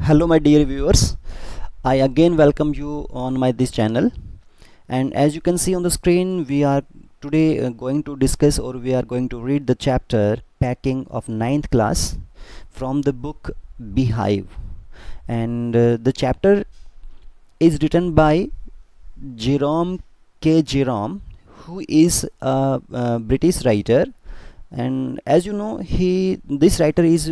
Hello my dear viewers, I again welcome you on my this channel, and as you can see on the screen we are today going to discuss, or we are going to read the chapter Packing of ninth class from the book Beehive. And the chapter is written by Jerome K. Jerome, who is a British writer. And as you know, this writer is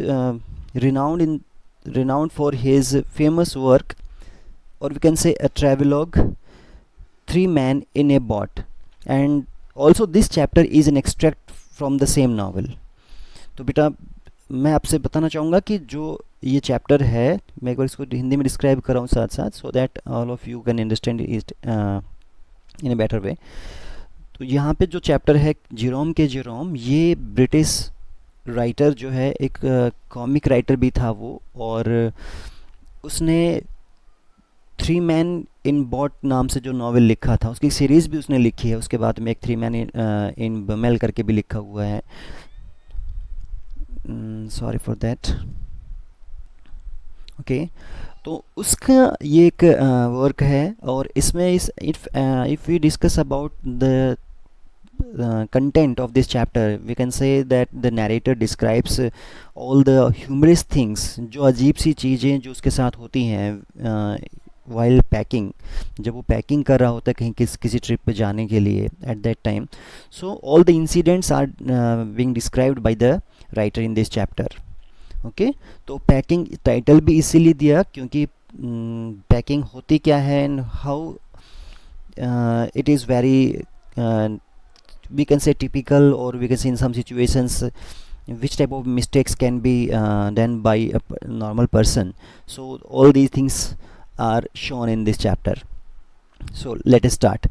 renowned for his famous work, or we can say a travelogue, Three Men in a Boat. And also this chapter is an extract from the same novel. तो बेटा मैं आपसे बताना चाहूँगा कि जो ये chapter है, मैं एक बार इसको हिंदी में डिस्क्राइब कर रहा हूँ साथ साथ, so that all of you can understand it in a better way. तो यहाँ पे जो चैप्टर है जेरोम के जेरोम, ये ब्रिटिश राइटर जो है, एक कॉमिक राइटर भी था वो, और उसने थ्री मैन इन बॉट नाम से जो नावल लिखा था, उसकी सीरीज़ भी उसने लिखी है. उसके बाद में एक थ्री मैन इन बमेल करके भी लिखा हुआ है. Sorry for that. ओके, तो उसका ये एक वर्क है, और इसमें if we discuss about the content of this chapter, we can say that the narrator describes all the humorous things, जो अजीब सी चीज़ें जो उसके साथ होती हैं while packing, जब वो पैकिंग कर रहा होता है कहीं किसी ट्रिप पे जाने के लिए at that time. So all the incidents are being described by the writer in this chapter. Okay, तो पैकिंग टाइटल भी इसीलिए दिया क्योंकि पैकिंग होती क्या है, and how it is very we can say typical, or we can say in some situations which type of mistakes can be done by a normal person. So all these things are shown in this chapter. So let us start.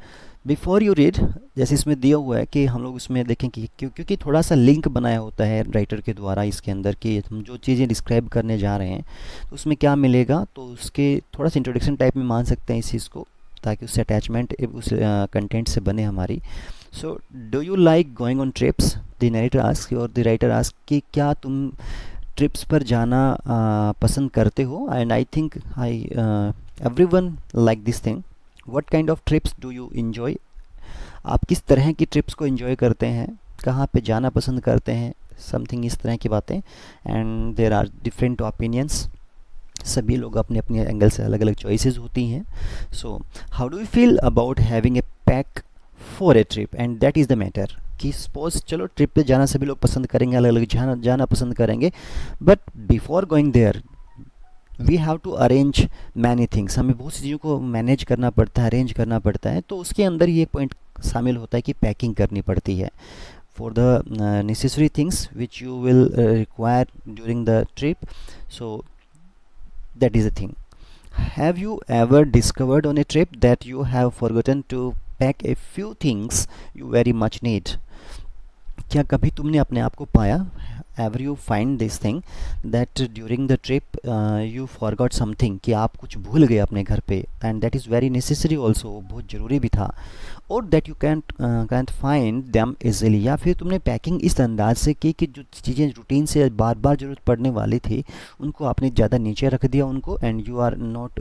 Before you read, जैसे इसमें दिया हुआ है कि हम लोग उसमें देखें कि क्योंकि थोड़ा सा लिंक बनाया होता है राइटर के द्वारा इसके अंदर, कि हम जो चीज़ें डिस्क्राइब करने जा रहे हैं तो उसमें क्या मिलेगा, तो उसके थोड़ा सा इंट्रोडक्शन टाइप में मान सकते हैं इस चीज़ को, ताकि उससे अटैचमेंट उस कंटेंट से बने हमारी. So do you like going on trips, the narrator ask, और द राइटर आस्क कि क्या तुम ट्रिप्स पर जाना पसंद करते हो. And I think everyone like this thing. What kind of trips do you enjoy, आप किस तरह की ट्रिप्स को इन्जॉय करते हैं, कहाँ पे जाना पसंद करते हैं, समथिंग इस तरह की बातें. And there are different opinions, सभी लोग अपने अपने एंगल से अलग अलग चॉइसेस होती हैं. So how do you feel about having a pack for a trip, and that is the matter. कि सपोज चलो ट्रिप पे जाना सभी लोग पसंद करेंगे, अलग अलग जाना पसंद करेंगे, but before going there we have to arrange many things. हमें बहुत सी चीज़ों को मैनेज करना पड़ता है, अरेंज करना पड़ता है. तो उसके अंदर ये पॉइंट शामिल होता है कि पैकिंग करनी पड़ती है for the necessary things which you will require during the trip. So that is the thing. Have you ever discovered on a trip that you have forgotten to pack a few things you very much need? क्या कभी तुमने अपने आप को पाया, ever you find this thing that during the trip you forgot something, कि आप कुछ भूल गए अपने घर पे, and that is very necessary also, बहुत ज़रूरी भी था, और that you can't find them easily. या फिर तुमने पैकिंग इस अंदाज से की कि जो चीज़ें रूटीन से बार बार ज़रूरत पड़ने वाली थी उनको आपने ज़्यादा नीचे रख दिया उनको, and you are not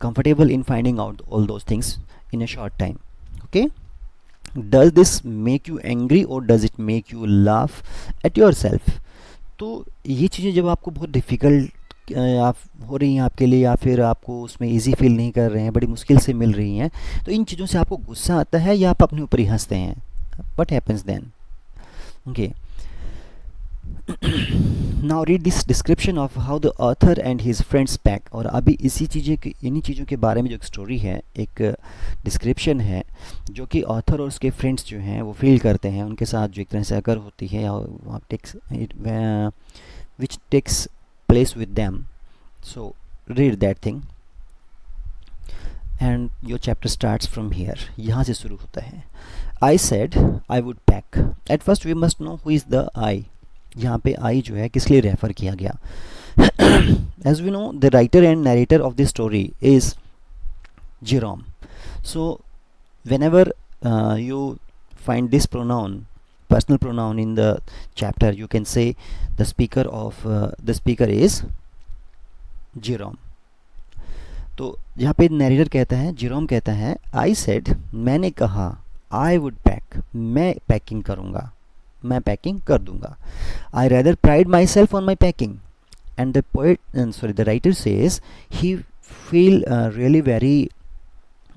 comfortable in finding out all those things in a short time. Okay, does this make you angry, or does it make you laugh at yourself? तो ये चीज़ें जब आपको बहुत डिफ़िकल्ट आप हो रही हैं आपके लिए, या फिर आपको उसमें इजी फील नहीं कर रहे हैं, बड़ी मुश्किल से मिल रही हैं, तो इन चीज़ों से आपको गुस्सा आता है या आप अपने ऊपर ही हंसते हैं. What happens then? Okay, now read this description of how the author and his friends pack. और अभी इन्हीं चीज़ों के बारे में जो एक स्टोरी है, एक डिस्क्रिप्शन है जो कि ऑथर और उसके फ्रेंड्स जो हैं वो फील करते हैं, उनके साथ जो एक तरह से अगर होती है, which takes place with them. So read that thing, and your chapter starts from here. यहाँ से शुरू होता है. I said I would pack. At first we must know who is the I. यहाँ पे आई जो है किस लिए रेफ़र किया गया. As we know the writer and narrator of this story is Jerome. So whenever you find this pronoun, personal pronoun in the chapter, you can say the speaker is Jerome. तो यहाँ पे narrator कहता है, Jerome कहता है, I said, मैंने कहा, आई would pack, मैं पैकिंग करूँगा, मैं पैकिंग कर दूंगा। आई rather pride my self on my packing. And the poet, sorry, the writer says he feel really very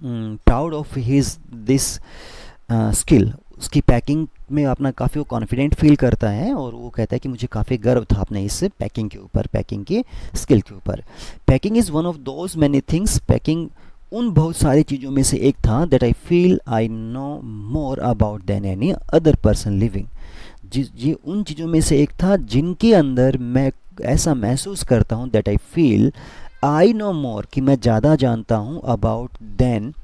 proud of his this skill. उसकी पैकिंग में अपना काफ़ी वो कॉन्फिडेंट फील करता है और वो कहता है कि मुझे काफ़ी गर्व था अपने इस पैकिंग के ऊपर, पैकिंग की स्किल के ऊपर। Packing is one of those many things, packing उन बहुत सारी चीज़ों में से एक था, that I feel I know more about than any other person living. ये उन चीज़ों में से एक था जिनके अंदर मैं ऐसा महसूस करता हूँ, that I feel I know more, कि मैं ज़्यादा जानता हूँ, अबाउट देन,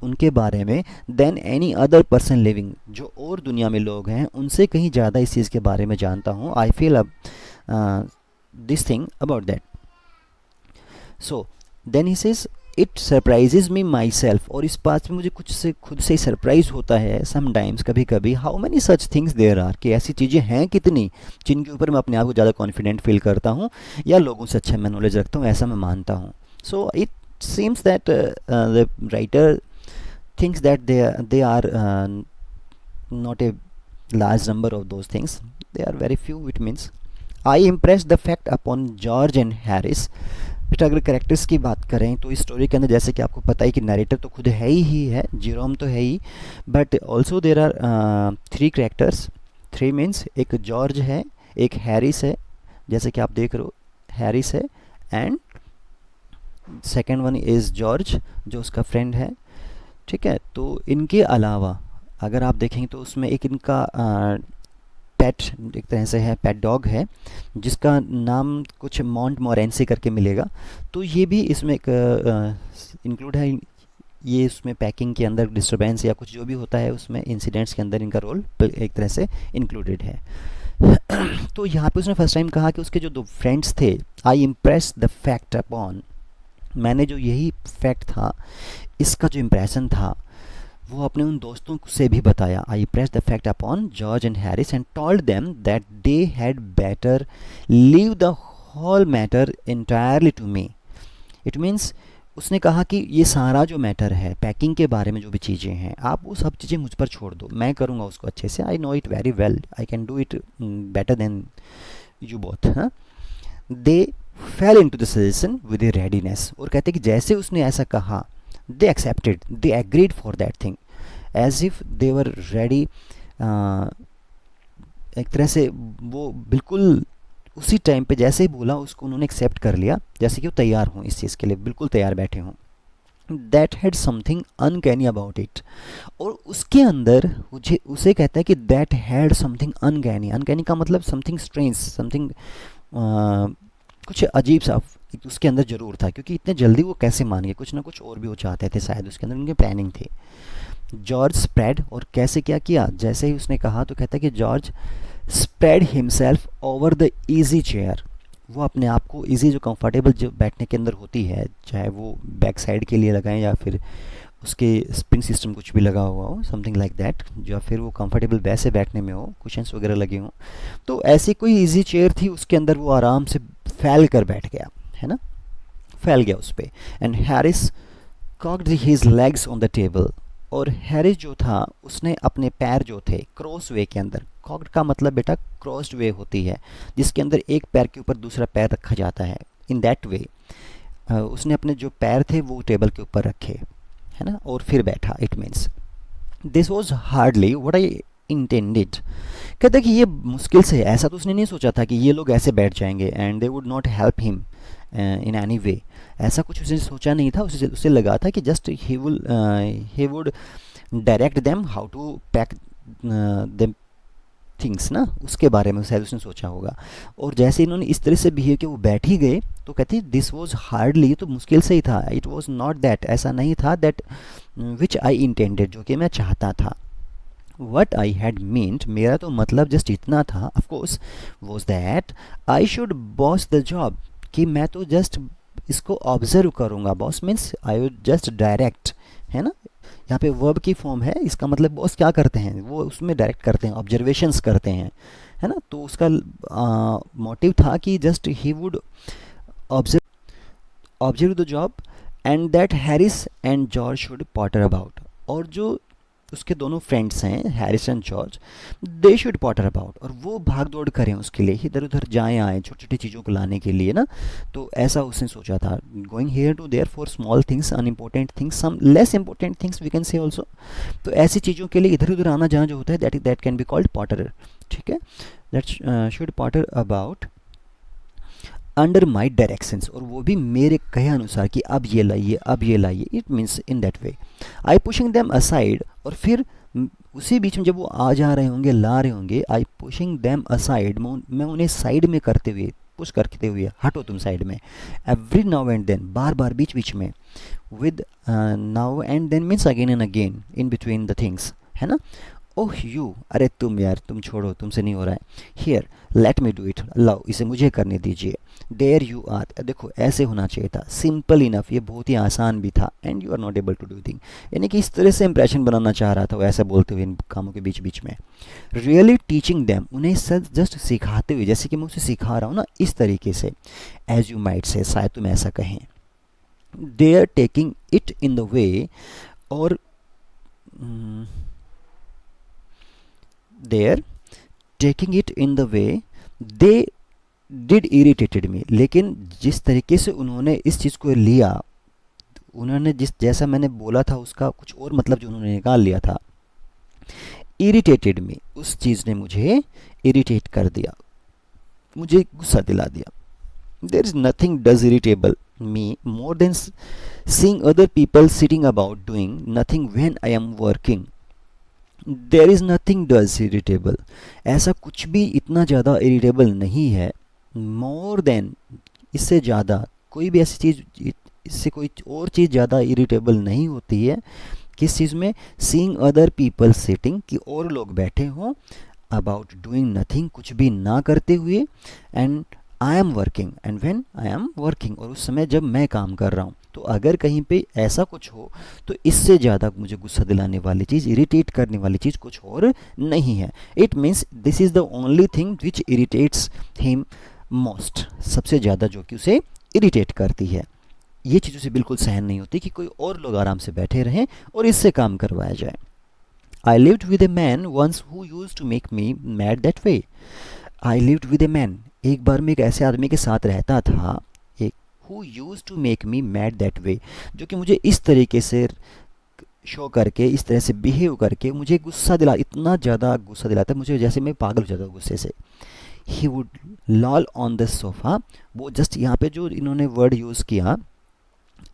उनके बारे में, then any other person living, जो और दुनिया में लोग हैं उनसे कहीं ज़्यादा इस चीज़ के बारे में जानता हूँ। I feel this thing about that. So then he says it surprises me myself, और इस बात में मुझे कुछ से खुद से सरप्राइज होता है समटाइम्स, कभी कभी, how many such things there are, कि ऐसी चीज़ें हैं कितनी जिनके ऊपर मैं अपने आप को ज़्यादा कॉन्फिडेंट फील करता हूँ या लोगों से अच्छा मैं नॉलेज रखता हूँ, ऐसा मैं मानता हूँ। So it seems that the writer thinks that they are not a large number of those things, they are very few, it means. I impressed the fact upon George and Harris। बेटा अगर characters की बात करें तो इस story के अंदर जैसे कि आपको पता है कि नरेटर तो खुद है ही है, जेरोम तो है ही, but also there are 3 characters. 3 means एक जॉर्ज है, एक हैरिस है, जैसे कि आप देख रहे हो हैरिस है, and second one is George जो उसका फ्रेंड है, ठीक है। तो इनके अलावा अगर आप देखेंगे तो उसमें एक इनका पेट एक तरह से है, पेट डॉग है जिसका नाम कुछ मॉन्ट मोरेंसी करके मिलेगा। तो ये भी इसमें इंक्लूड है, ये उसमें पैकिंग के अंदर डिस्टर्बेंस या कुछ जो भी होता है उसमें इंसिडेंट्स के अंदर इनका रोल एक तरह से इंक्लूडेड है। तो यहाँ पे उसने फर्स्ट टाइम कहा कि उसके जो 2 फ्रेंड्स थे, आई इम्प्रेस द फैक्ट अपॉन, मैंने जो यही फैक्ट था, इसका जो इम्प्रेशन था वो अपने उन दोस्तों से भी बताया। I press the fact upon George and Harris and told them that they had better leave the whole matter entirely to me. It means उसने कहा कि ये सारा जो मैटर है पैकिंग के बारे में, जो भी चीज़ें हैं, आप वो सब चीज़ें मुझ पर छोड़ दो, मैं करूँगा उसको अच्छे से। I know it very well, I can do it better than you both. हाँ, they fell in to the suggestion with a readiness. और कहते कि जैसे उसने ऐसा कहा, they accepted, they agreed for that thing as if they were ready। एक तरह से वो बिल्कुल उसी टाइम पे जैसे ही बोला उसको उन्होंने एक्सेप्ट कर लिया, जैसे कि वो तैयार हों इस चीज़ के लिए, बिल्कुल तैयार बैठे हों। That had something uncanny about it. और उसके अंदर मुझे उसे कहता है कि that had something uncanny. Uncanny का मतलब समथिंग स्ट्रेंज, समथिंग कुछ अजीब सा उसके अंदर ज़रूर था, क्योंकि इतने जल्दी वो कैसे मान गए, कुछ ना कुछ और भी वो चाहते थे शायद, उसके अंदर उनकी प्लानिंग थी। जॉर्ज स्प्रेड, और कैसे क्या किया, जैसे ही उसने कहा तो कहता है कि George spread himself over the easy chair. वो अपने आप को ईजी, जो कंफर्टेबल जो बैठने के अंदर होती है, चाहे वो बैक साइड के लिए लगाएं या फिर उसके स्प्रिंग सिस्टम कुछ भी लगा हुआ हो, समथिंग लाइक दैट, या फिर वो कंफर्टेबल वैसे बैठने में हो, कुशन्स वगैरह लगे हों, तो ऐसी कोई ईजी चेयर थी उसके अंदर वो आराम से फैल कर बैठ गया, है ना, फैल गया उस पर। And Harris cocked his legs on the table. और हैरिस जो था उसने अपने पैर जो थे क्रॉस वे के अंदर, कॉक्ड का मतलब बेटा क्रॉस्ड वे होती है जिसके अंदर एक पैर के ऊपर दूसरा पैर रखा जाता है, इन दैट वे उसने अपने जो पैर थे वो टेबल के ऊपर रखे, है ना, और फिर बैठा। It means this was hardly what I intended. कहते कि ये मुश्किल से, ऐसा तो उसने नहीं सोचा था कि ये लोग ऐसे बैठ जाएंगे and they would not help him in any way, ऐसा कुछ उसने सोचा नहीं था। उसे लगा था कि just he would direct them how to pack them things ना, उसके बारे में शायद उसने सोचा होगा। और जैसे इन्होंने इस तरह से बिहेव किया वो बैठ ही गए, तो कहती दिस वॉज हार्डली, तो मुश्किल से ही था, इट वॉज नॉट दैट, ऐसा नहीं था, दैट विच आई इंटेंडेड, जो कि मैं चाहता था। वट आई हैड मीन्ड, मेरा तो मतलब जस्ट इतना था, of course, was that I should boss the job, कि मैं तो जस्ट इसको ऑब्जर्व करूँगा। Boss means I would just direct, है ना, यहाँ पे वर्ब की फॉर्म है, इसका मतलब बॉस क्या करते हैं, वो उसमें डायरेक्ट करते हैं, ऑब्जर्वेशंस करते हैं, है ना। तो उसका मोटिव था कि just he would observe, observe the job and that Harris and George should Potter about, और जो उसके दोनों फ्रेंड्स हैं Harris and George, they should Potter about, और वो भाग दौड़ करें उसके लिए, इधर उधर जाएं आएँ छोटी छोटी चीज़ों को लाने के लिए ना। तो ऐसा उसने सोचा था, going here to there for small things, unimportant things, some less important things we can say also. तो ऐसी चीज़ों के लिए इधर उधर आना जाना जो होता है, that can be called Potter. ठीक है, that should Potter about under my directions, और वो भी मेरे कहे अनुसार कि अब ये लाइए अब ये लाइए, it means in that way. I pushing them aside, और फिर उसी बीच में जब वो आ जा रहे होंगे ला रहे होंगे, आई पुशिंग देम असाइड, मैं उन्हें साइड में करते हुए, पुश करते हुए, हटो तुम साइड में, एवरी नाउ एंड देन, बार बार बीच बीच में, with now and then means again and again, in between the things, है ना। ओह यू, अरे तुम यार तुम छोड़ो, तुमसे नहीं हो रहा है। Here let me do it, लाओ इसे मुझे करने दीजिए। देयर यू आर, देखो ऐसे होना चाहिए था, सिंपल इनफ, ये बहुत ही आसान भी था। And you are not able to do thing, यानी कि इस तरह से इंप्रेशन बनाना चाह रहा था वो, ऐसा बोलते हुए इन कामों के बीच बीच में। रियली टीचिंग देम, उन्हें सच जस्ट सिखाते हुए, जैसे कि मैं उसे सिखा रहा हूँ ना, इस तरीके से, एज यू माइट से, शायद तुम ऐसा कहें। They are taking it in the way, और they're taking it in the way they did irritated me, लेकिन जिस तरीके से उन्होंने इस चीज़ को लिया, उन्होंने जिस जैसा मैंने बोला था उसका कुछ और मतलब जो उन्होंने निकाल लिया था। इरिटेटेड मी, उस चीज़ ने मुझे इरिटेट कर दिया, मुझे गुस्सा दिला दिया। There is nothing does irritable me more than seeing other people sitting about doing nothing when I am working. There is nothing does irritable, ऐसा कुछ भी इतना ज़्यादा इरिटेबल नहीं है, मोर देन, इससे ज़्यादा, कोई भी ऐसी चीज़, इससे कोई और चीज़ ज़्यादा इरिटेबल नहीं होती है। किस चीज़ में? सीइंग अदर पीपल सिटिंग, कि और लोग बैठे हों, अबाउट डूइंग नथिंग, कुछ भी ना करते हुए, and I am working, and when I am working, और उस समय जब मैं काम कर रहा हूँ। तो अगर कहीं पे ऐसा कुछ हो तो इससे ज़्यादा मुझे गुस्सा दिलाने वाली चीज़, इरिटेट करने वाली चीज़ कुछ और नहीं है। It means this is the only thing which irritates him most, सबसे ज़्यादा जो कि उसे इरिटेट करती है। ये चीज़ उसे बिल्कुल सहन नहीं होती कि कोई और लोग आराम से बैठे रहें और इससे काम करवाया जाए। I lived with a man once who used to make me mad that way. I lived with a man, एक बार मैं एक ऐसे आदमी के साथ रहता था, एक who used to make me mad that way, जो कि मुझे इस तरीके से शो करके, इस तरह से बिहेव करके मुझे गुस्सा दिला, इतना ज़्यादा गुस्सा दिलाता मुझे, जैसे मैं पागल हो जाता गुस्से से। He would lol on the sofa, वो जस्ट यहाँ पे जो इन्होंने वर्ड यूज़ किया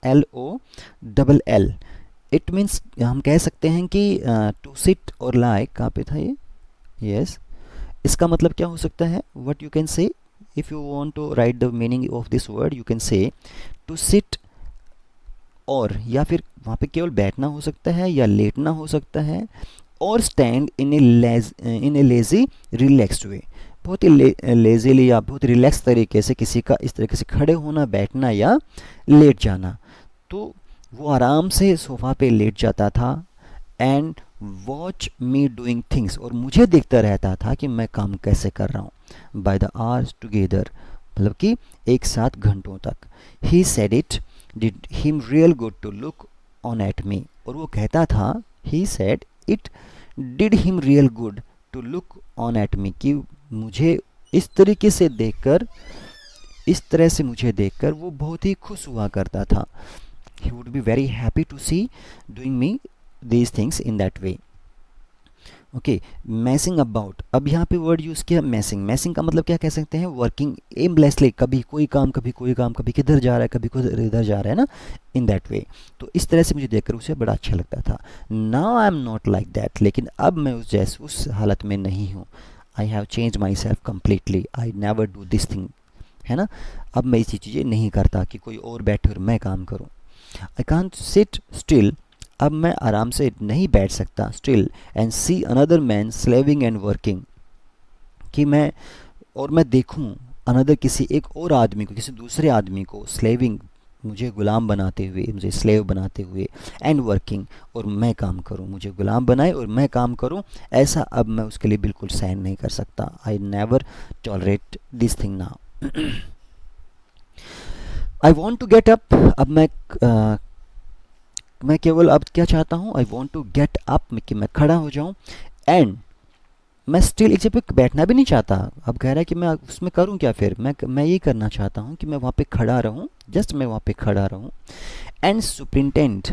LOLL, इट मीन्स हम कह सकते हैं कि टू सिट और लाई, कहाँ पे था ये, यस, इसका मतलब क्या हो सकता है, what you can say, if you want to write the meaning of this word you can say to sit, और या फिर वहाँ पे केवल बैठना हो सकता है या लेटना हो सकता है, और stand in a lazy relaxed way, बहुत ही लेजीली या बहुत रिलैक्स तरीके से किसी का इस तरीके से खड़े होना, बैठना या लेट जाना। तो वो आराम से सोफ़ा पे लेट जाता था, and watch me doing things, और मुझे देखता रहता था कि मैं काम कैसे कर रहा हूँ, बाय द आवर्स टुगेदर, मतलब कि एक साथ घंटों तक। He said it did him real good to look on at me, और वो कहता था, he said it did him real good to look on at me, कि मुझे इस तरीके से देखकर, इस तरह से मुझे देखकर वो बहुत ही खुश हुआ करता था। He would be very happy to see doing me these things in that way. Okay, messing about, अब यहाँ पे वर्ड यूज़ किया मैसिंग। मैसिंग का मतलब क्या कह सकते हैं, वर्किंग एमलेसली, कभी कोई काम कभी कोई काम, कभी किधर जा रहा है कभी किधर इधर जा रहा है ना, इन दैट वे। तो इस तरह से मुझे देखकर उसे बड़ा अच्छा लगता था। Now I am not like that, लेकिन अब मैं उस हालत में नहीं हूँ। I have change my self completely, I never do this thing, है ना। अब मैं ऐसी चीज़ें नहीं करता कि कोई और बैठे और मैं काम करूँ। आई कांट सिट स्टिल, अब मैं आराम से नहीं बैठ सकता still, and see another man slaving and working, कि मैं देखूं अनदर, किसी एक और आदमी को, किसी दूसरे आदमी को, स्लेविंग, मुझे गुलाम बनाते हुए, मुझे स्लेव बनाते हुए, एंड वर्किंग, और मैं काम करूं, मुझे गुलाम बनाए और मैं काम करूं, ऐसा अब मैं उसके लिए बिल्कुल सहन नहीं कर सकता। I never tolerate this thing now. I want to get up, अब मैं केवल अब क्या चाहता हूँ, I want to get up, कि मैं खड़ा हो जाऊँ, एंड मैं स्टिल एक जगह पे बैठना भी नहीं चाहता। अब कह रहा है कि मैं उसमें करूँ क्या, फिर मैं ये करना चाहता हूँ कि मैं वहाँ पे खड़ा रहूँ, जस्ट मैं वहाँ पे खड़ा रहूँ। एंड सुपरिंटेंड,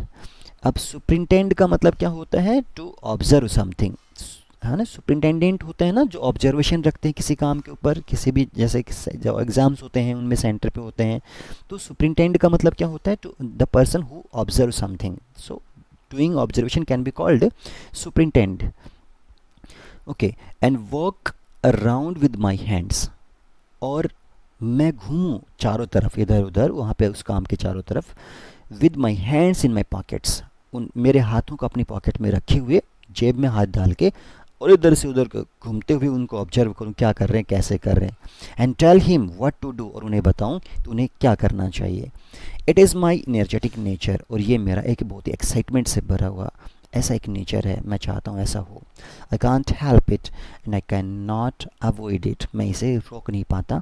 अब सुपरिंटेंड का मतलब क्या होता है, टू ऑब्जर्व समथिंग, है ना। सुपरिंटेंडेंट होते हैं ना जो ऑब्जर्वेशन रखते हैं किसी काम के ऊपर, किसी भी, जैसे कि जो एग्जाम्स होते हैं उनमें सेंटर पे होते हैं, तो सुपरिंटेंड का मतलब क्या होता है, to the person who observe something, so doing observation can be called superintend. Okay, and work around with my hands, और मैं घूमूं चारों तरफ, इधर उधर वहाँ पे उस काम के चारों तरफ, with my hands in my pockets, उन मेरे हाथों को अपनी पॉकेट में रखे हुए, जेब में हाथ डाल के, और इधर से उधर घूमते हुए उनको ऑब्जर्व करूँ क्या कर रहे हैं, कैसे कर रहे हैं। And tell him what to do, और उन्हें बताऊँ तो उन्हें क्या करना चाहिए। It is my energetic nature, और ये मेरा एक बहुत ही एक्साइटमेंट से भरा हुआ ऐसा एक नेचर है, मैं चाहता हूँ ऐसा हो। I can't help it and I can not avoid it, मैं इसे रोक नहीं पाता,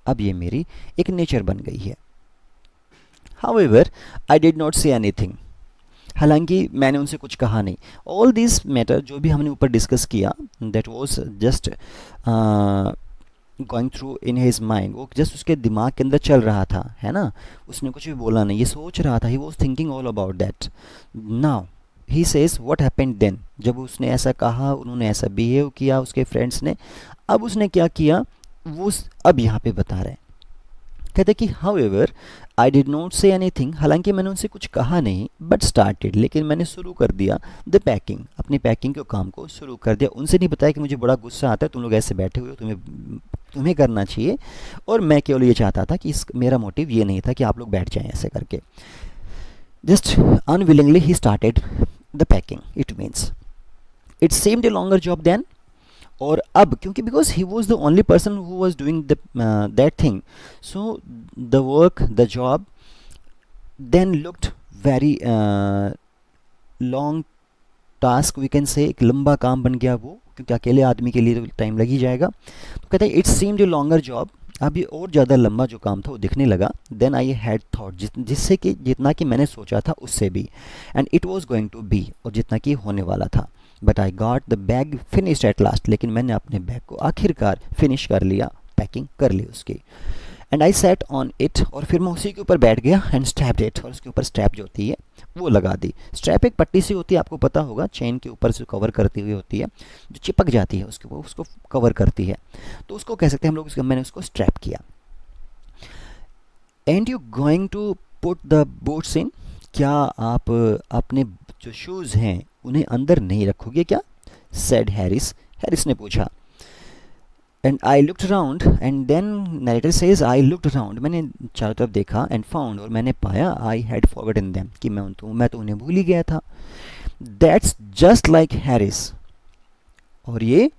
अब ये मेरी एक नेचर बन गई है। However I did not say anything, हालांकि मैंने उनसे कुछ कहा नहीं। ऑल दिस मैटर जो भी हमने ऊपर डिस्कस किया, that was just going through in his mind, वो जस्ट उसके दिमाग के अंदर चल रहा था, है ना। उसने कुछ भी बोला नहीं, ये सोच रहा था, he was thinking all about that. Now he says what happened then, जब उसने ऐसा कहा, उन्होंने ऐसा बिहेव किया उसके फ्रेंड्स ने, अब उसने क्या किया, वो अब यहाँ पे बता रहे हैं। कहते कि how ever I did not say anything, हालांकि मैंने उनसे कुछ कहा नहीं, बट स्टार्टेड, लेकिन मैंने शुरू कर दिया द पैकिंग, अपनी पैकिंग के काम को शुरू कर दिया। उनसे नहीं बताया कि मुझे बड़ा गुस्सा आता है, तुम लोग ऐसे बैठे हुए हो, तुम्हें करना चाहिए, और मैं केवल ये चाहता था कि मेरा मोटिव ये नहीं था कि आप लोग बैठ जाएं ऐसे करके। Just unwillingly he started the packing, it means it seemed a longer job then, और अब क्योंकि because he was the only person who was doing that thing, so the work, the job then looked very long task, we can say, एक लंबा काम बन गया वो, क्योंकि अकेले आदमी के लिए तो टाइम लग ही जाएगा। तो कहते हैं it seemed a longer job, अब ये और ज़्यादा लंबा जो काम था वो दिखने लगा। देन आई हैड थॉट, जिससे कि जितना कि मैंने सोचा था उससे भी, and it was going to be, और जितना कि होने वाला था। But I got the bag finished at last, लेकिन मैंने अपने बैग को आखिरकार फिनिश कर लिया, पैकिंग कर ली उसकी। And I set on it, और फिर मैं उसी के ऊपर बैठ गया, एंड स्ट्रैप्ड इट, और उसके ऊपर स्ट्रैप जो होती है वो लगा दी। स्ट्रैप एक पट्टी सी होती है, आपको पता होगा, चेन के ऊपर से कवर करती हुई होती है, जो चिपक जाती है उसके, वो उसको कवर करती है, तो उसको कह सकते हैं हम लोग, मैंने उसको स्ट्रैप किया। And you going to put the boots in, क्या आप अपने जो शूज़ हैं उन्हें अंदर नहीं रखोगे क्या, सेड हैरिस, हैरिस ने पूछा। And I looked around, and then narrator says I looked around, मैंने चारों तरफ देखा, एंड फाउंड, और मैंने पाया, आई हैड फॉरगॉटन देम, कि मैं तो उन्हें भूल ही गया था। दैट्स जस्ट लाइक हैरिस, और ये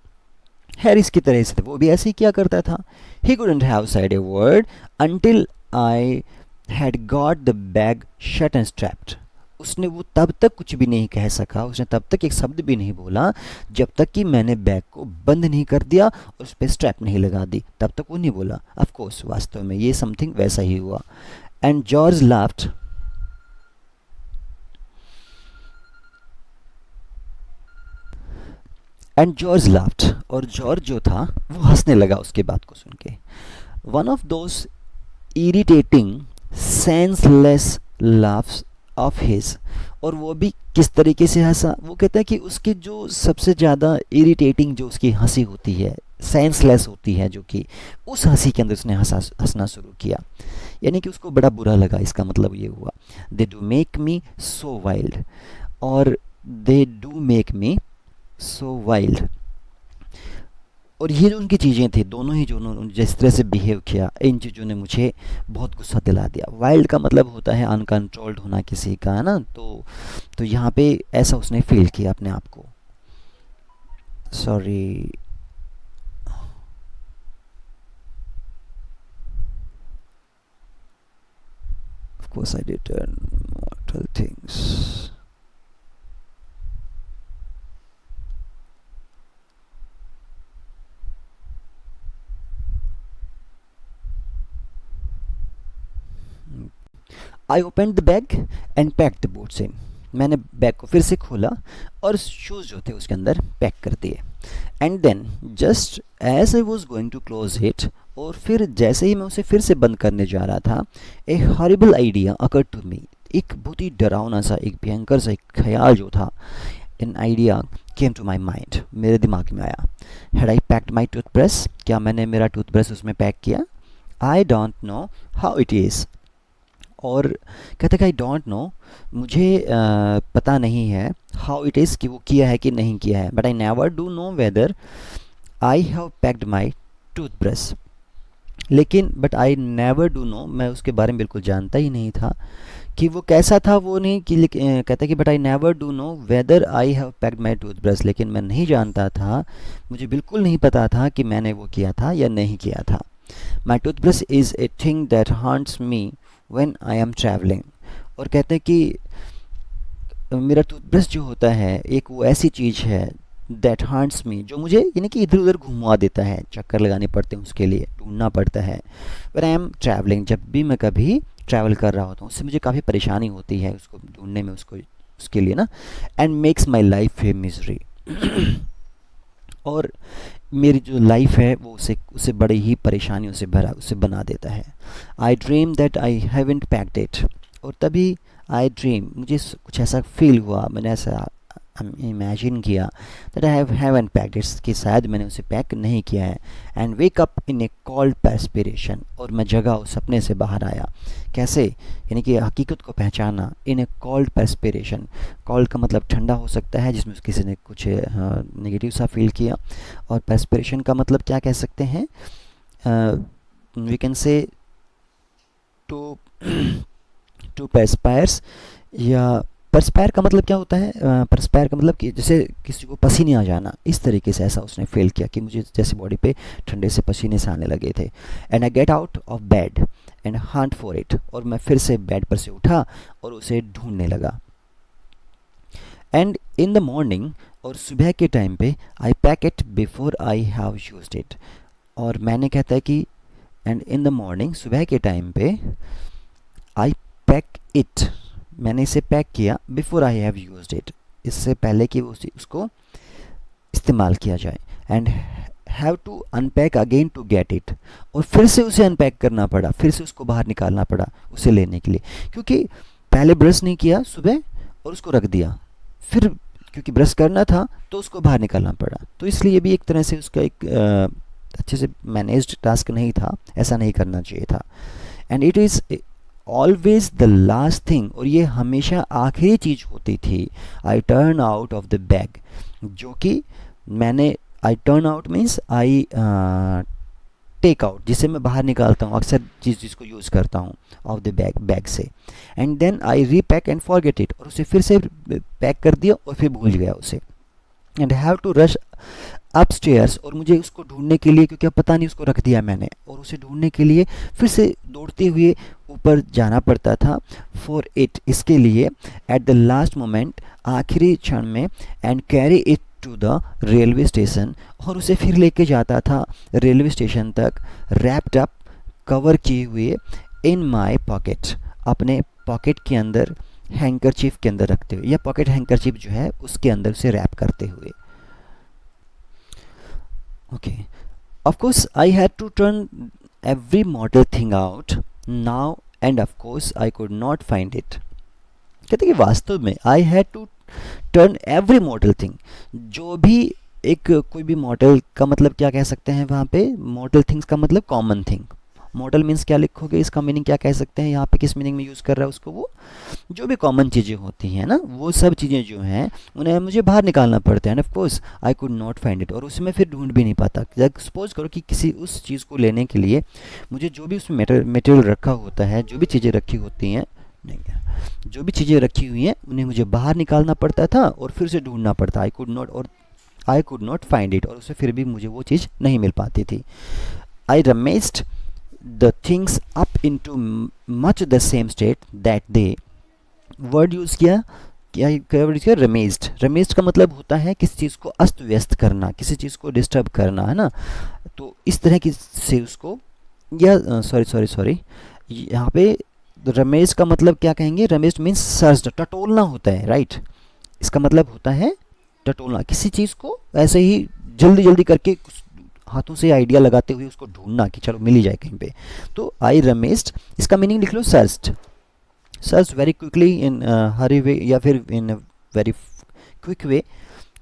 हैरिस की तरह से थे, वो भी ऐसे ही किया करता था। He couldn't have said a word until I had got the bag shut and strapped, उसने वो तब तक कुछ भी नहीं कह सका, उसने तब तक एक शब्द भी नहीं बोला जब तक कि मैंने बैग को बंद नहीं कर दिया और उस पर स्ट्रैप नहीं लगा दी, तब तक वो नहीं बोला। ऑफ कोर्स वास्तव में ये समथिंग वैसा ही हुआ। एंड जॉर्ज लाफ्ड, और जॉर्ज जो था वो हंसने लगा उसके बात को सुन के। One of those irritating senseless laughs of his, और वो भी किस तरीके से हंसा, वो कहता है कि उसकी जो सबसे ज़्यादा इरिटेटिंग जो उसकी हंसी होती है, सेंसलेस होती है, जो कि उस हंसी के अंदर उसने हंसना शुरू किया, यानी कि उसको बड़ा बुरा लगा, इसका मतलब ये हुआ। They do make me so wild, और they do make me so wild, और ये जो उनकी चीज़ें थी दोनों ही, जो उन्होंने जिस तरह से बिहेव किया, इन चीज़ों ने मुझे बहुत गुस्सा दिला दिया। वाइल्ड का मतलब होता है अनकंट्रोल्ड होना किसी का, है ना, तो यहाँ पे ऐसा उसने फील किया अपने आप को। Sorry, of course I did mortal things. I open the bag and pack the boots in. मैंने बैग को फिर से खोला और शूज़ जो थे उसके अंदर पैक कर दिए। And then just as I was going to close it, और फिर जैसे ही मैं उसे फिर से बंद करने जा रहा था, a horrible idea occur to me. एक बहुत ही डरावना सा, एक भयंकर सा एक ख्याल जो था, an idea came to my mind, मेरे दिमाग में आया। Had I packed my toothbrush, क्या मैंने मेरा टूथब्रश उसमें पैक किया? I don't know how it is. और कहते कि आई डोंट नो, मुझे पता नहीं है, हाउ इट इज़ कि वो किया है कि नहीं किया है, but I never do know whether I have packed my toothbrush. लेकिन but I never do know, मैं उसके बारे में बिल्कुल जानता ही नहीं था कि वो कैसा था, वो नहीं कि कहता कि but I never do know whether I have packed my toothbrush. लेकिन मैं नहीं जानता था, मुझे बिल्कुल नहीं पता था कि मैंने वो किया था या नहीं किया था। My toothbrush is a thing that haunts me when I am travelling. और कहते हैं कि मेरा टूथब्रश जो होता है एक वो ऐसी चीज़ है दैट हॉन्ट्स मी, जो मुझे यानी कि इधर उधर घुमा देता है, चक्कर लगाने पड़ते हैं उसके लिए, ढूंढना पड़ता है। व्हेन आई एम ट्रैवलिंग, जब भी मैं कभी ट्रैवल कर रहा होता हूँ, उससे मुझे काफ़ी परेशानी होती है उसको ढूंढने में, उसको उसके लिए ना। And makes my life a misery. और मेरी जो लाइफ है वो उसे बड़ी ही परेशानियों से भरा, उसे बना देता है। आई dream that I haven't packed it. और तभी आई ड्रीम, मुझे कुछ ऐसा फील हुआ, मैंने ऐसा इमेजिन किया that I haven't packed it, कि शायद मैंने उसे पैक नहीं किया है। And wake up in A cold perspiration, और मैं जगा उस सपने से बाहर आया। कैसे? यानी कि हकीकत को पहचाना। इन ए कोल्ड पर्स्पिरेशन, कोल्ड का मतलब ठंडा हो सकता है, जिसमें किसी ने कुछ नेगेटिव सा फील किया। और पर्स्पिरेशन का मतलब क्या कह सकते हैं? We can say to to perspires, या परस्पायर का मतलब क्या होता है? परस्पायर का मतलब कि जैसे किसी को पसीने आ जाना, इस तरीके से ऐसा उसने फील किया कि मुझे जैसे बॉडी पे ठंडे से पसीने से आने लगे थे। And I get out of bed and Hunt for it, और मैं फिर से बेड पर से उठा और उसे ढूंढने लगा। एंड इन द मॉर्निंग, और सुबह के टाइम पे, I pack it before I have used it. और मैंने कहता है कि एंड इन द मॉर्निंग, सुबह के टाइम पे, आई पैक इट, मैंने इसे पैक किया, before I have used it, इससे पहले कि उसको इस्तेमाल किया जाए। And have to unpack again to get it, और फिर से उसे अनपैक करना पड़ा, फिर से उसको बाहर निकालना पड़ा उसे लेने के लिए, क्योंकि पहले ब्रश नहीं किया सुबह और उसको रख दिया, फिर क्योंकि ब्रश करना था तो उसको बाहर निकालना पड़ा। तो इसलिए भी एक तरह से उसका एक अच्छे से मैनेज्ड टास्क नहीं था, ऐसा नहीं करना चाहिए था। And it is always the last thing, और ये हमेशा आखिरी चीज़ होती थी। I turn out of the bag, जो कि मैंने, I turn out means I take out, जिसे मैं बाहर निकालता हूँ, अक्सर जिसको यूज़ करता हूँ, ऑफ द बैग से। And then I repack and forget it, और उसे फिर से पैक कर दिया और फिर भूल गया उसे। And have to rush upstairs, और मुझे उसको ढूंढने के लिए, क्योंकि अब पता नहीं उसको रख दिया मैंने, और उसे ढूंढने के लिए फिर से दौड़ते हुए ऊपर जाना पड़ता था। फॉर इट, इसके लिए, एट द लास्ट मोमेंट, आखिरी क्षण में। And carry it to the railway station, और उसे फिर लेके जाता था रेलवे स्टेशन तक, रैप्ड अप, कवर किए हुए, इन माई पॉकेट, अपने पॉकेट के अंदर, हैंकरचीफ के अंदर रखते हुए, या पॉकेट हैंकरचीफ जो है उसके अंदर उसे रैप करते हुए। Okay, of course I had to turn every model thing out now, and of course I could not find it. कहते कि वास्तव में I had to turn every model thing, जो भी एक कोई भी मॉडल का मतलब क्या कह सकते हैं वहाँ पे? मॉडल थिंग्स का मतलब कॉमन थिंग। मॉडल मीन्स क्या लिखोगे, इसका मीनिंग क्या कह सकते हैं यहाँ पे, किस मीनिंग में यूज़ कर रहा है उसको? वो जो भी कॉमन चीज़ें होती हैं ना, वो सब चीज़ें जो हैं उन्हें मुझे बाहर निकालना पड़ता है। And of course I could not find it, और उसमें फिर ढूंढ भी नहीं पाता। जब सपोज करो कि किसी उस चीज़ को लेने के लिए मुझे जो भी उसमें मटेरियल रखा होता है, जो भी चीज़ें रखी होती हैं, नहीं, जो भी चीज़ें रखी हुई हैं उन्हें मुझे बाहर निकालना पड़ता था और फिर से ढूंढना पड़ता। आई कुड नॉट फाइंड इट, और उसे फिर भी मुझे वो चीज़ नहीं मिल पाती थी। आई रमेस्ड the things up into much the same state that they, word use किया, क्या वर्ड किया? रमेज्ड। रमेज्ड का मतलब होता है किसी चीज़ को अस्त व्यस्त करना, किसी चीज़ को डिस्टर्ब करना, है ना। तो इस तरह की से उसको, या सॉरी यहाँ पे रमेश का मतलब क्या कहेंगे, रमेश मीन्स सर्च, टटोलना होता है, राइट। इसका मतलब होता है टटोलना, किसी चीज़ को ऐसे ही जल्दी जल्दी करके हाथों से आइडिया लगाते हुए उसको ढूंढना कि चलो मिल ही जाए कहीं पे। तो आई रमेस्ड, इसका मीनिंग लिख लो searched, search very quickly in hurry way, या फिर in very quick way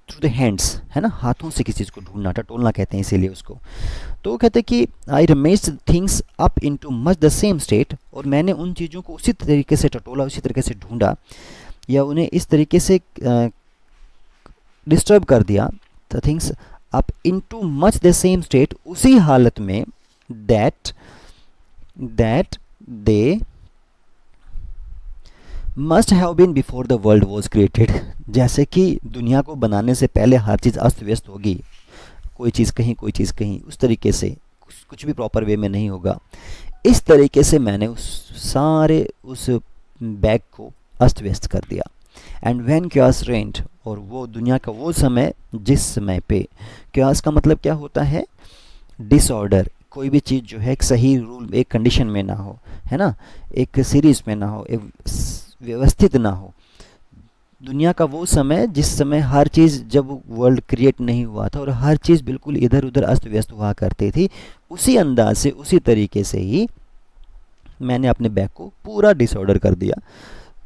through the hands, है ना, हाथों से किसी चीज़ को ढूंढना, टटोलना कहते हैं इसीलिए उसको। तो वो कहते हैं कि I rummaged things up into much the same state, और मैंने उन चीज़ों को उसी तरीके से टटोला, उसी तरीके से ढूंढा, या उन्हें इस तरीके से डिस्टर्ब कर दिया, the things up into much the same state, उसी हालत में, that they must have been before the world was created, जैसे कि दुनिया को बनाने से पहले हर चीज़ अस्त व्यस्त होगी, कोई चीज़ कहीं कोई चीज़ कहीं, उस तरीके से कुछ भी प्रॉपर वे में नहीं होगा। इस तरीके से मैंने उस बैग को अस्त व्यस्त कर दिया। एंड व्हेन क्यास रेंट, और वो दुनिया का वो समय जिस समय पे, क्यास का मतलब क्या होता है, डिसऑर्डर, कोई भी चीज़ जो है एक सही रूल, एक कंडीशन में ना हो, है ना, एक सीरीज में ना हो, एक व्यवस्थित ना हो। दुनिया का वो समय जिस समय हर चीज़, जब वर्ल्ड क्रिएट नहीं हुआ था और हर चीज़ बिल्कुल इधर उधर अस्त व्यस्त हुआ करती थी, उसी अंदाज से, उसी तरीके से ही मैंने अपने बैग को पूरा डिसऑर्डर कर दिया।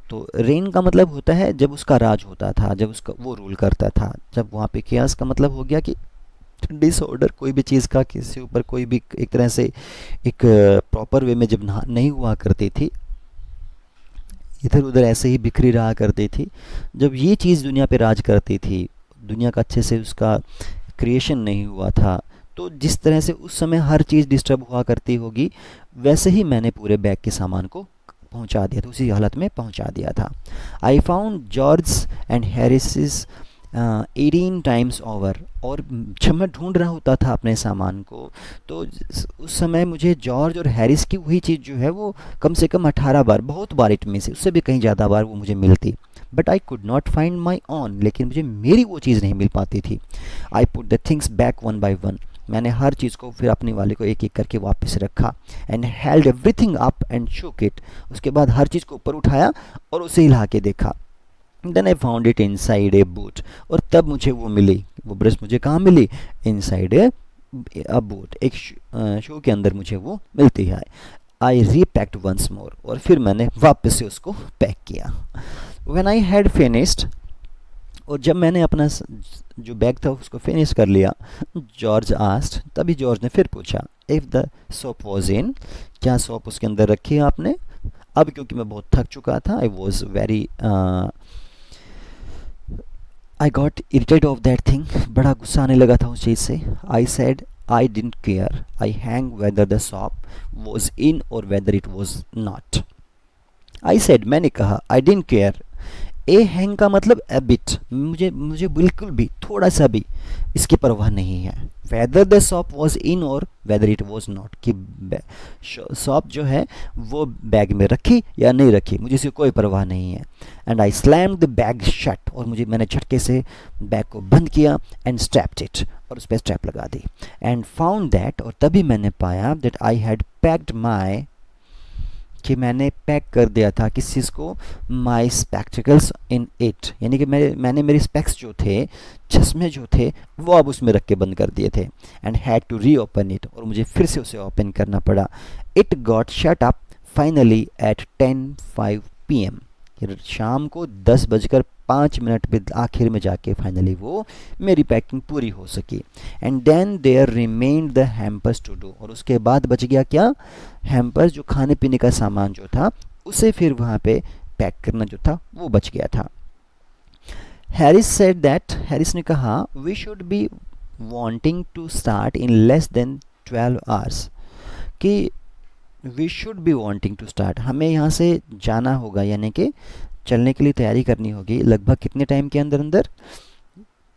तो रेन का मतलब होता है जब उसका राज होता था, जब उसका वो रूल करता था। जब वहाँ पे कियास का मतलब हो गया कि डिसऑर्डर, कोई भी चीज़ का किसी ऊपर कोई भी एक तरह से एक प्रॉपर वे में जब नहीं हुआ करती थी, इधर उधर ऐसे ही बिखरी रहा करती थी, जब ये चीज़ दुनिया पे राज करती थी, दुनिया का अच्छे से उसका क्रिएशन नहीं हुआ था, तो जिस तरह से उस समय हर चीज़ डिस्टर्ब हुआ करती होगी, वैसे ही मैंने पूरे बैग के सामान को पहुंचा दिया था, उसी हालत में पहुंचा दिया था। I found George and Harris 18 times over, और जब मैं ढूंढ रहा होता था अपने सामान को, तो उस समय मुझे जॉर्ज और हैरिस की वही चीज़ जो है वो कम से कम 18 बार, बहुत बार इनमें से, उससे भी कहीं ज़्यादा बार वो मुझे मिलती। But I could not find my on, लेकिन मुझे मेरी वो चीज़ नहीं मिल पाती थी। I put the things back one by one, मैंने हर चीज़ को फिर अपने वाले को एक एक करके वापस रखा। And held everything up and शोक इट, उसके बाद हर चीज़ को ऊपर उठाया और उसे हिला के देखा। Then I found it inside a boot, और तब मुझे वो मिली, वो ब्रश मुझे कहाँ मिली, इनसाइड ए बूट, एक शू के अंदर मुझे वो मिलती है। आई रीपैक्ड वंस मोर, और फिर मैंने वापस से उसको पैक किया। व्हेन आई हैड फिनिश्ड, और जब मैंने अपना जो बैग था उसको फिनिश कर लिया, जॉर्ज आस्ट, तभी जॉर्ज ने फिर पूछा, इफ़ द सोप वॉज इन, क्या सोप उसके अंदर रखी है आपने। अब क्योंकि मैं बहुत थक चुका था, I was very I got irritated of that thing, बड़ा गुस्सा आने लगा था उस चीज़ से। I said I didn't care, I hang whether the soap was in और whether it was not. I said, मैंने कहा, I didn't care, a hang का मतलब ए बिट, मुझे बिल्कुल भी थोड़ा सा भी इसकी परवाह नहीं है। Whether the shop was in और वेदर इट वॉज नॉट, कि शॉप जो है वो बैग में रखी या नहीं रखी, मुझे इसकी कोई परवाह नहीं है। And I slammed the bag shut, और मैंने झटके से बैग को बंद किया। एंड स्ट्रैप्ड इट, और उस पर स्ट्रैप लगा दी। एंड फाउंड दैट, और तभी मैंने पाया, दैट आई हैड पैक्ड माई, कि मैंने पैक कर दिया था किस चीज़ को, माई स्पेक्टिकल्स इन इट, यानी कि मैंने मेरे स्पेक्स जो थे, चश्मे जो थे, वो अब उसमें रख के बंद कर दिए थे। And had to reopen it, और मुझे फिर से उसे ओपन करना पड़ा। It got shut up finally at 10:05 PM, शाम को 10:05 पे आखिर में जाके फाइनली वो मेरी पैकिंग पूरी हो सकी। And then there remained the hampers to do, और उसके बाद बच गया क्या, हैम्पर्स, जो खाने पीने का सामान जो था उसे फिर वहाँ पे पैक करना जो था वो बच गया था। हैरिस सेड दैट, हैरिस ने कहा, we should be wanting to start in less than 12 hours, कि we should be wanting to start, हमें यहाँ से जाना होगा, यानी कि चलने के लिए तैयारी करनी होगी लगभग कितने टाइम के अंदर अंदर,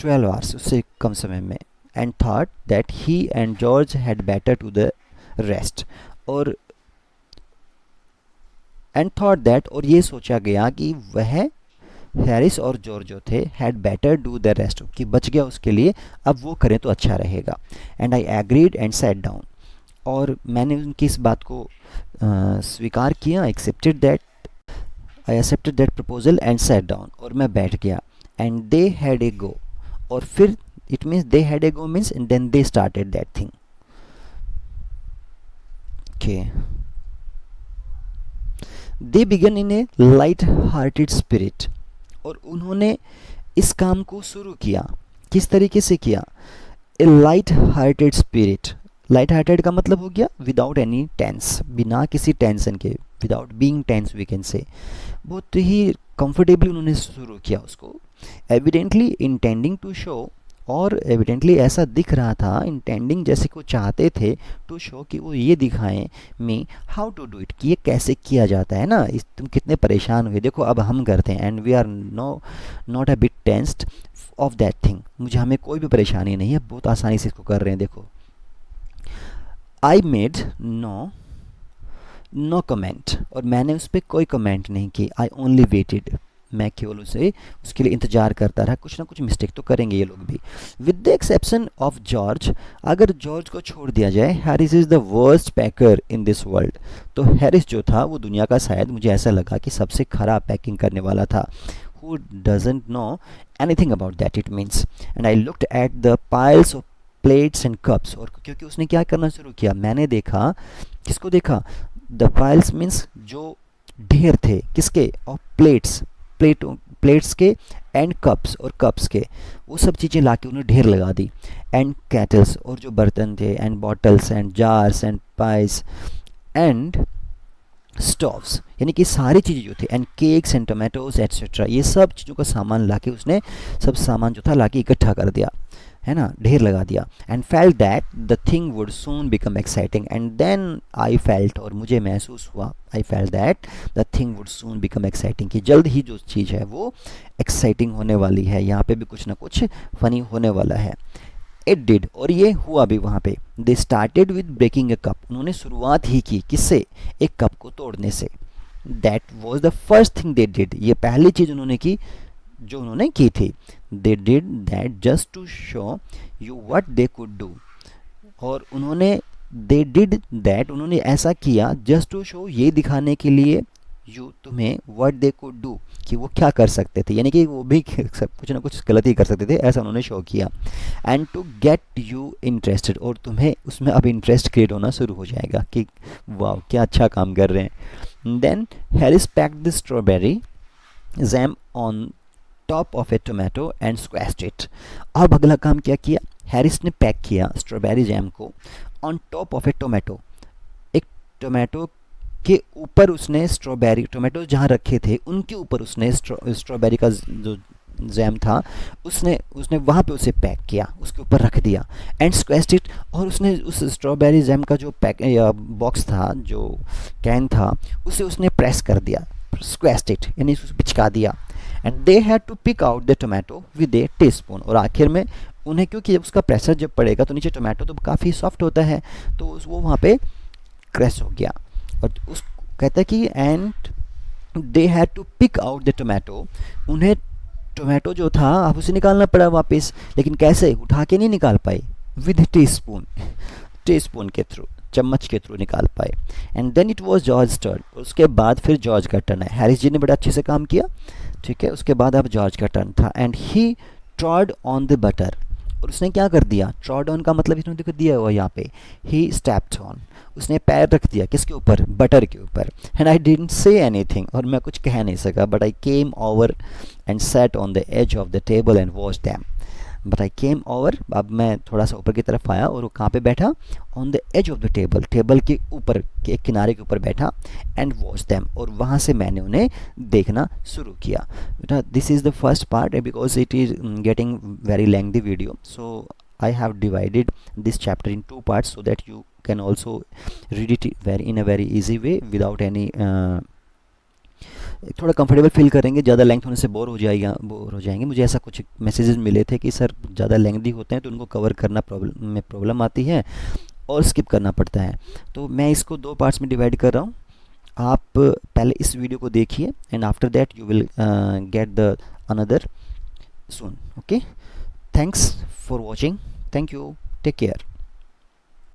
12 आवर्स, उससे कम समय में। And thought that he and George had better to the rest, और एंड थॉट दैट, और ये सोचा गया कि वह हैरिस और जॉर्ज जो थे, had better do the rest, कि बच गया उसके लिए, अब वो करें तो अच्छा रहेगा। And I agreed and sat down, और मैंने उनकी इस बात को स्वीकार किया, I accepted that proposal and sat down, और मैं बैठ गया। And they had a go, और फिर it means they had a go means then they started that thing. Okay, they began in a light hearted spirit, और उन्होंने इस काम को शुरू किया। किस तरीके से किया? A light hearted spirit. Light hearted का मतलब हो गया विदाउट एनी टेंस, बिना किसी टेंशन के, without being tense we can say. बहुत ही कंफर्टेबली उन्होंने शुरू किया उसको, एविडेंटली इंटेंडिंग टू शो, और एविडेंटली ऐसा दिख रहा था, इंटेंडिंग जैसे को चाहते थे, टू शो कि वो ये दिखाएं me how to do it, कि ये कैसे किया जाता है ना। तुम कितने परेशान हुए, देखो अब हम करते हैं, and we are not a bit tensed of that thing. हमें कोई भी परेशानी नहीं है, बहुत आसानी से इसको कर रहे हैं। देखो, आई मेड नो कमेंट, और मैंने उस पर कोई कमेंट नहीं की। आई ओनली वेटेड, मैं केवल उसके लिए इंतज़ार करता रहा। कुछ ना कुछ मिस्टेक तो करेंगे ये लोग भी। With the exception of George, अगर जॉर्ज को छोड़ दिया जाए, Harris is the worst packer in this world. तो हैरिस जो था वो दुनिया का, शायद मुझे ऐसा लगा कि सबसे खराब पैकिंग करने वाला था। Who doesn't know anything about that it means, and I looked at the piles of plates and cups, और क्योंकि उसने क्या करना शुरू किया, मैंने देखा, किसको देखा? The piles means जो ढेर थे, किसके? ऑफ प्लेट्स के, एंड कप्स, और कप्स के, वो सब चीज़ें लाके उन्हें ढेर लगा दी। एंड कैटल्स, और जो बर्तन थे, and bottles and jars and price and stoves, यानी कि सारी चीज़ें जो थी, and cakes and tomatoes etcetera, ये सब चीज़ों का सामान लाके उसने, सब सामान जो था लाके इकट्ठा कर दिया, है ना, ढेर लगा दिया। And felt that the thing would soon become exciting, and then I felt, और मुझे महसूस हुआ, I felt that the thing would soon become exciting, कि जल्द ही जो चीज़ है वो एक्साइटिंग होने वाली है, यहाँ पे भी कुछ ना कुछ फनी होने वाला है। इट डिड, और ये हुआ भी वहाँ पे। They started with breaking a cup, उन्होंने शुरुआत ही की, किससे? एक कप को तोड़ने से। That was the first thing they did, ये पहली चीज़ उन्होंने की जो उन्होंने की थी। They did that just to show you what they could do, और उन्होंने, दे डिड दैट, उन्होंने ऐसा किया जस्ट टू शो, ये दिखाने के लिए, यू, तुम्हें, व्हाट दे कुड डू, कि वो क्या कर सकते थे, यानी कि वो भी कुछ ना कुछ गलती कर सकते थे, ऐसा उन्होंने शो किया। And to get you interested, और तुम्हें उसमें अब इंटरेस्ट क्रिएट होना शुरू हो जाएगा कि वाह क्या अच्छा काम कर रहे हैं। Then Harris packed the strawberry jam on top of a tomato and squashed it. अब अगला काम क्या किया? हैरिस ने पैक किया स्ट्रॉबेरी जैम को on top of a tomato, एक टोमेटो के ऊपर उसने स्ट्रॉबेरी, टोमेटो जहाँ रखे थे उनके ऊपर उसने स्ट्रॉबेरी का जो जैम था उसने वहाँ पे उसे पैक किया, उसके ऊपर रख दिया। एंड स्क्वैश्ड इट, और उसने उस स्ट्रॉबेरी जैम का जो पैक या बॉक्स था, जो कैन था, उसे उसने प्रेस कर दिया, स्क्वैश्ड इट यानी उसे पिचका दिया। And they had to pick out the tomato with a teaspoon, और आखिर में उन्हें, क्योंकि उसका प्रेशर जब पड़ेगा तो नीचे टोमेटो तो काफ़ी सॉफ्ट होता है, तो वो वहाँ पे क्रैश हो गया। और उस कहता है कि and they had to pick out the tomato, उन्हें टोमेटो जो था अब उसे निकालना पड़ा वापस, लेकिन कैसे? उठा के नहीं निकाल पाए, विद टीस्पून के थ्रू, चम्मच के थ्रू निकाल पाए। And then it was George turn, उसके बाद फिर जॉर्ज का टर्न है। हैरिस जी ने बड़ा अच्छे से काम किया, ठीक है, उसके बाद अब जॉर्ज का टर्न था। And he ट्रॉड on the butter, और उसने क्या कर दिया? ट्रॉड ऑन का मतलब इसने देखो दिया हुआ यहाँ पे, ही स्टेप्ड ऑन, उसने पैर रख दिया किसके ऊपर? बटर के ऊपर। And I didn't say anything, और मैं कुछ कह नहीं सका, but I came over and sat on the edge of the table and watch them. But I came over, अब मैं थोड़ा सा ऊपर की तरफ आया, और वो कहाँ पे बैठा? On the edge of the table, table के ऊपर के किनारे के ऊपर बैठा। एंड वॉच दैम, और वहाँ से मैंने उन्हें देखना शुरू किया। बेटा this is the first part, because it is getting very lengthy video, so I have divided this chapter in two parts so that you can also read it in a very easy way without any थोड़ा comfortable feel करेंगे। ज़्यादा length होने से bore हो जाएंगे। मुझे ऐसा कुछ मैसेजेस मिले थे कि सर ज़्यादा लेंथी होते हैं तो उनको कवर करना प्रॉब्लम आती है और स्किप करना पड़ता है, तो मैं इसको दो पार्ट्स में डिवाइड कर रहा हूँ। आप पहले इस वीडियो को देखिए and after that you will get the another soon. Okay, thanks for watching, thank you, take care.